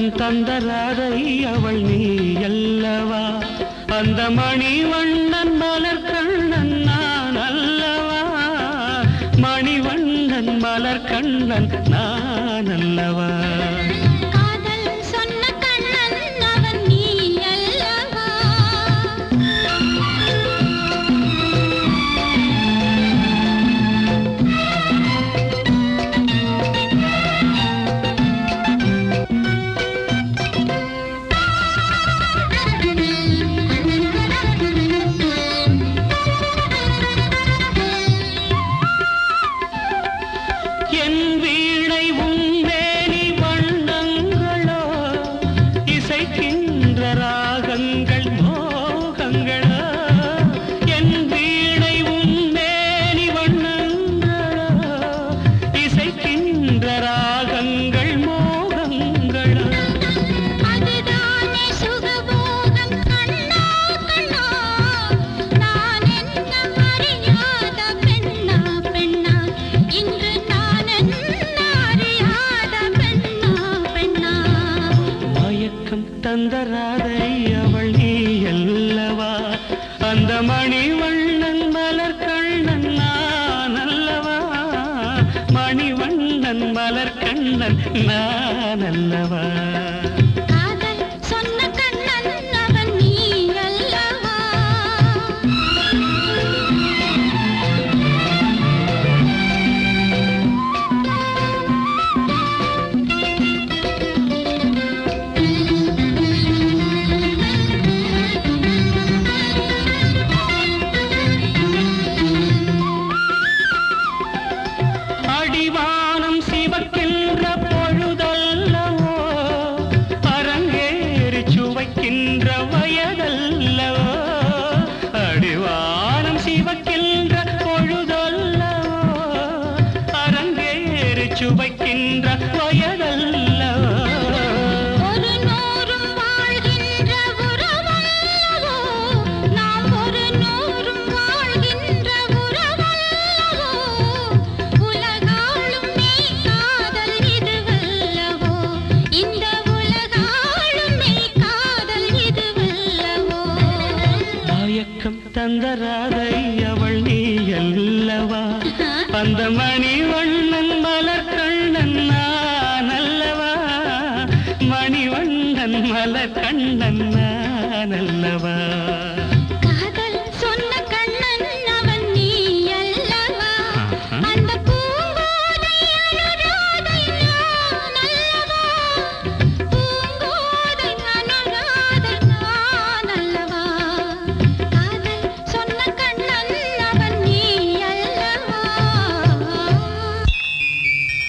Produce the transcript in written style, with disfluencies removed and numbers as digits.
மயக்கம் தந்த ராதை அவள் நீ அல்லவா? அந்த மணிவண்ணன் மலர் கண்ணன் நான் அல்லவா? மணிவண்ணன் மலர் கண்ணன் நான் அல்லவா? தந்த ராதை அவள் நீ அல்லவா? அந்த மணிவண்ணன் மலர் கண்ணன் நான் அல்லவா? மணிவண்ணன் மலர் கண்ணன் நான் அல்லவா? அடிவானம் சிவக்கின்ற பொழுதல்லவோ, அரங்கேறி சுவைக்கின்ற வயதல்லவோ? அடிவானம் சிவக்கின்ற பொழுதல்லவோ, அரங்கேறி சுவைக்கின்ற வயதல்லவோ? தந்த ராதை அவள் நீ அல்லவா? அந்த மணிவண்ணன் மலர் கண்ணன் நான் அல்லவா? மணிவண்ணன் மலர் கண்ணன் நான் அல்லவா?